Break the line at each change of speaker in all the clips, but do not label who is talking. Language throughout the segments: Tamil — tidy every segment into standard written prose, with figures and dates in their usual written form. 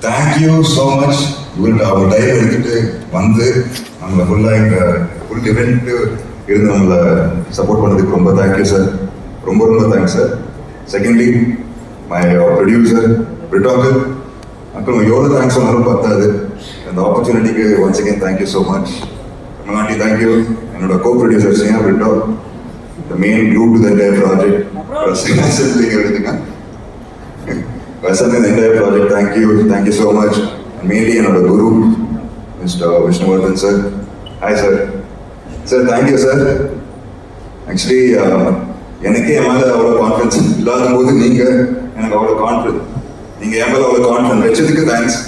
Thank you so much. இவர்கிட்ட அவர் டைம் எடுத்துட்டு வந்து நம்மளை ஃபுல்லாக இங்கே ஃபுல் இவெண்ட்டு இருந்து நம்மளை சப்போர்ட் பண்ணதுக்கு ரொம்ப தேங்க்யூ சார். ரொம்ப ரொம்ப thanks sir. Secondly my producer பிரிட்டாக்கு, அப்புறம் எவ்வளோ தேங்க்ஸ் சொன்னாலும் பத்தாது. அந்த ஆப்பர்ச்சுனிட்டிக்கு once again thank you so much. தமிழ்நாட்டி தேங்க்யூ. என்னோட co producer Siya Britto, the main glue to the entire project எடுத்துங்க. Vasan in the entire project, thank you so much. And mainly another guru, Mr. Vishnuvardhan sir. Hi sir. Sir, thank you sir. Actually, எனக்கே என் மேலே அவ்வளோ கான்ஃபிடன்ஸ் இல்லாத போது நீங்கள் எனக்கு அவ்வளோ கான்ஃபிடன்ஸ், நீங்கள் என் மேலே அவ்வளோ கான்ஃபிடன்ஸ் வச்சதுக்கு thanks.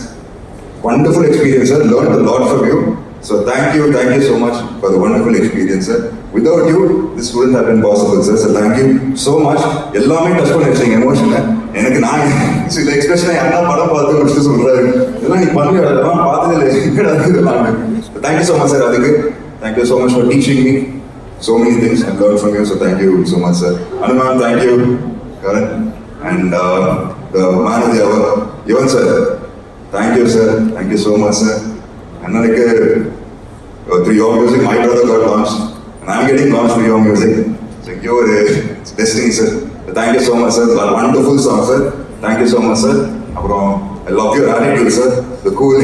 Wonderful experience sir, learned a lot from you. So thank you so much for the wonderful experience sir. Without you, this wouldn't have been possible sir. So thank you so much. எல்லாமே டச் பண்ணி வச்சிங்க எமோஷனை. எனக்கு நான் சில எக்ஸ்பிரஷனை யாரா படம் பார்த்து முடிச்சுட்டு சொல்றாரு, இதெல்லாம் நீ பண்ணி அதெல்லாம் பார்த்ததில்லை. Thank you so much sir. அதுக்கு thank you so much for teaching me so many things I learned from you. So thank you so much sir. Anuman, thank you. Karan and the man of the hour, Evan sir. Thank you sir. Thank you so much sir. Annalike through your music my brother got launched and I'm getting launched through your music. So your destiny sir. Thank you so much sir. A wonderful song sir. Thank you so much sir. Aprom I love your attitude sir. The cool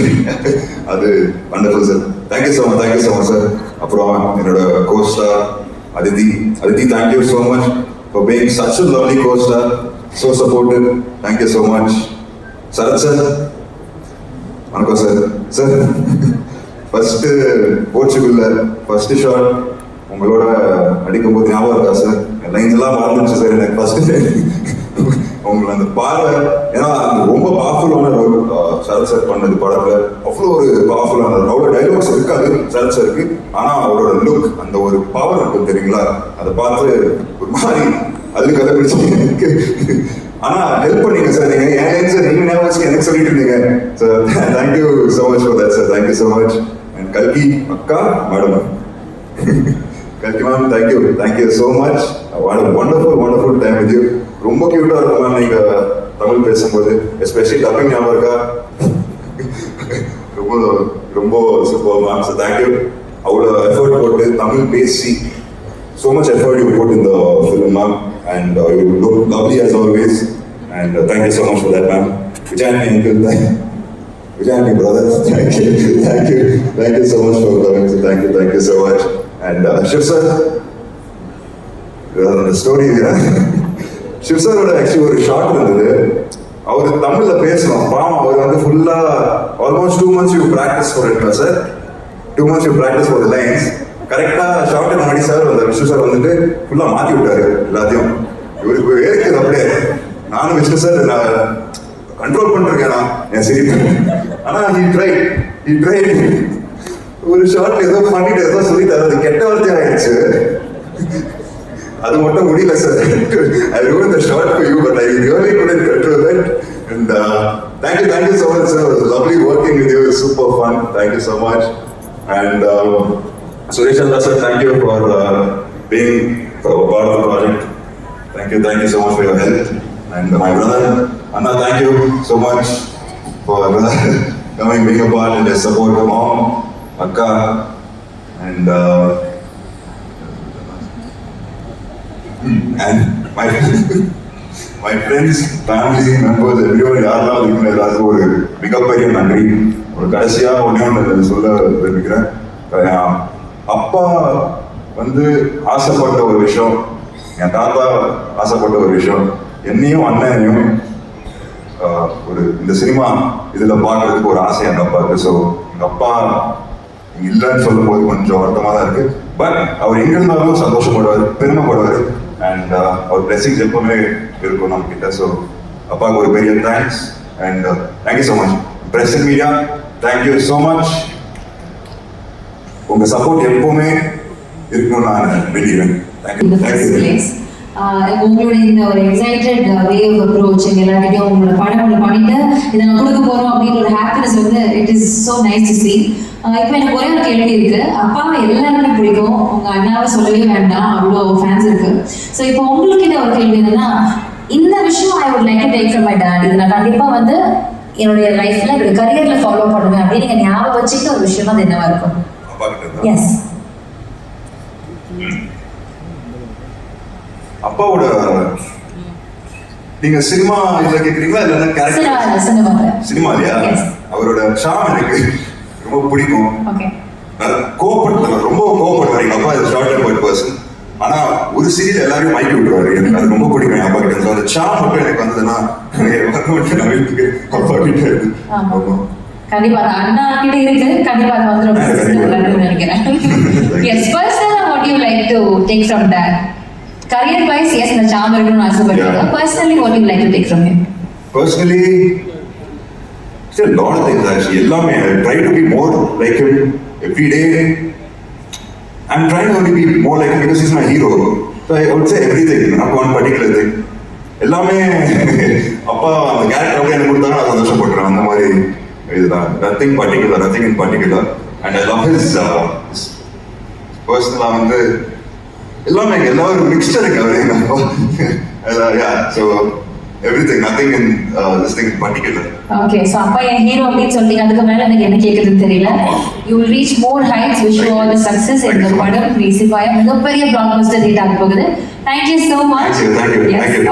adu wonderful sir. Thank you so much sir. Aprom enoda co-star Aditi, thank you so much for being such a lovely co-star, so supportive. Thank you so much. Sarath sir, Anko sir, first Portugal first shot உங்களோட அடிக்கும் போது ஞாபகம் இருக்கா சார்? லைன்ஸ் எல்லாம் மறந்துச்சு சார் எனக்கு ஃபர்ஸ்ட். உங்களை அந்த பார்வை, ஏன்னா ரொம்ப பவர்ஃபுல்லான ரோல் சரத் சார் பண்ணது படத்துல. அவ்வளோ ஒரு பவர்ஃபுல்லான அவ்வளோ டைலாக்ஸ் இருக்காது சரத் சாருக்கு, ஆனால் அவரோட லுக் அந்த ஒரு பவர் இருக்கும் தெரியுங்களா, அதை பார்த்து ஒரு மாதிரி அது கதை பிடிச்சி. ஆனா ஹெல்ப் பண்ணீங்க சார். நீங்க என் லைன் சார் நீங்க ஞாபகம் எனக்கு சொல்லிட்டு இருந்தீங்க sir. Thank you so much for that sir. Thank you so much. And கல்கி அக்கா madam, Kalki ma'am, thank you so much. What a wonderful time with you. ரொம்ப கியூட்டா இருக்கும் மேம் நீங்க தமிழ் பேசும்போது, எஸ்பெஷலி டப்பிங் ஞாபகம் இருக்கா? ரொம்ப சூப்பர் மேம். So thank you. அவ்வளோ எஃபர்ட் போட்டு தமிழ் பேசி, so much effort you put in the film ma'am, and you look lovely as always, and thank you so much for that ma'am. Vijayani uncle, Vijayani brother, thank you so much for coming. So thank you so much. And Shiv sir, the story, Shiv sir ஓட ஆக்சுவலி ஒரு ஷார்ட் இருந்தது. அவர் தமிழ்ல பேசணும், பாவம் அவர் வந்து ஃபுல்லா almost 2 months you practice for it sir. 2 months you practice for the lines. கரெக்டா ஷார்ட் முன்னாடி சார் அந்த விஷ்ணு சார் வந்துட்டு ஃபுல்லா மாத்தி விட்டாரு எல்லாத்தையும். இவருக்கு வேர்க்குது அப்படியே. நானும் விஷ்ணு சார் நான் கண்ட்ரோல் பண்ணிருக்கேன் நான் என் சிரிப்பு. ஆனா he tried ஒரு ஷார்ட் ஏதோ பண்ணிட்டு ஏதோ சொல்லிட்டாரு, அது கெட்ட வார்த்தை ஆயிடுச்சு. அது மட்டும் முடியல sir. I ruined the shot for you, but I really couldn't control it. And thank you so much sir. It was lovely working with you. It was super fun. Thank you so much. And Suresh Chandra sir, thank you for being part of the project. Thank you so much for your help. And my brother Anna, thank you so much for coming, being a part and your support. Mom, Akka, and my friends, family members, everyone, யாரெல்லாம் இருக்கணும் எல்லாத்துக்கும் ஒரு மிகப்பெரிய நன்றி. ஒரு கடைசியா ஒன்று சொல்ல விரும்புகிறேன். அப்பா வந்து ஆசைப்பட்ட ஒரு விஷயம், என் தாத்தா ஆசைப்பட்ட ஒரு விஷயம், என்னையும் அண்ணனையும் ஒரு இந்த சினிமா இதுல பார்க்கறதுக்கு ஒரு ஆசை எங்க அப்பாவுக்கு. ஸோ எங்க அப்பா இல்லைன்னு சொல்லும் போது கொஞ்சம் வருத்தமாக தான் இருக்கு. பட் அவர் எங்க இருந்தாலும் சந்தோஷப்படுவார், பெருமைப்படுவார். அண்ட் அவர் பிளெஸிங்ஸ் எப்பவுமே இருக்கும் நம்ம கிட்ட. ஸோ அப்பாவுக்கு ஒரு பெரிய thanks. And thank you so much. Press media, thank you so much. உங்க சப்போர்ட் எப்பவுமே இருக்கணும்னு நான் வேண்டிக்கிறேன். தேங்க்யூ.
உங்களோட இந்த ஒரு எக்ஸைட்டட் வே ஆஃப் அப்ரோச் எல்லாருக்கிட்டையும் உங்களோட படம் ஒன்று பண்ணிட்டு இதை நான் கொடுக்க போகிறோம் அப்படின்ற ஒரு ஹாப்பினஸ் வந்து it is so nice to see. இப்போ எனக்கு ஒரே ஒரு கேள்வி இருக்கு. அப்பாவை எல்லாருமே பிடிக்கும், உங்கள் அண்ணாவை சொல்லவே வேண்டாம், அவ்வளோ ஃபேன்ஸ் இருக்கு. ஸோ இப்போ உங்களுக்கு இந்த ஒரு கேள்வி என்னன்னா, இந்த விஷயம் I would like to take from my dot. இது நான் கண்டிப்பாக வந்து என்னுடைய லைஃப்ல என்னுடைய கரியர்ல ஃபாலோ பண்ணுவேன் அப்படின்னு நீங்க ஞாபகம் வச்சுக்கிட்ட ஒரு விஷயம் அது என்னவா இருக்கும்?
அப்பா கிட்ட தான்.
எஸ்.
அப்பாவோட நீங்க சினிமா இதுல கேக்குறீங்களா இல்ல கேரக்டர்? சினிமா இல்லையா?
Yes.
அவரோட ஷாம் எனக்கு ரொம்ப பிடிக்கும்.
ஓகே.
கோபப்படுத்துவார், ரொம்ப கோபப்படுவார். எங்க அப்பா இது ஷார்ட் டெம்பர்ட் பர்சன். ஆனா ஒரு சீரியல் எல்லாரையும் மயக்கி விட்டுருவாரு. எனக்கு அது ரொம்ப பிடிக்கும் என் அப்பா கிட்ட. அந்த ஷாம் மட்டும் எனக்கு வந்ததுன்னா அப்பா கிட்ட இருக்கு.
கண்டிப்பா அண்ணா கிட்ட இருக்கு. கண்டிப்பா அது வந்து நினைக்கிறேன். எஸ். பர்சனலா what you like to take from that? Career wise, yes, the charm இருக்கணும்னு ஆசைப்படுறீங்க. Personally, what do you like to take from him?
Personally, still a lot of things actually. எல்லாமே I try to be more like him every day. I'm trying to be more like him because he's my hero. So I would say everything, not one particular thing. எல்லாமே அப்பா அந்த கேரக்டர் அப்படியே எனக்கு கொடுத்தாங்க, நான் சந்தோஷப்படுறேன். அந்த மாதிரி இதுதான். Nothing in particular. And I love his personal வந்து எல்லாமே எல்லாரும் மிக்ஸ்டர் இருக்கு அவரு எங்க அப்பா. Yeah, so everything, nothing in this thing in particular.
Okay, so அப்பா என் ஹீரோ அப்படின்னு சொல்லிங்க. அதுக்கு மேல எனக்கு என்ன கேக்குதுன்னு தெரியல. You will reach more heights. Wish you all the success in the படம். மிகப்பெரிய பிளாக்பஸ்டர் ஹிட் ஆக போகுது. Thank you so much.
Thank you.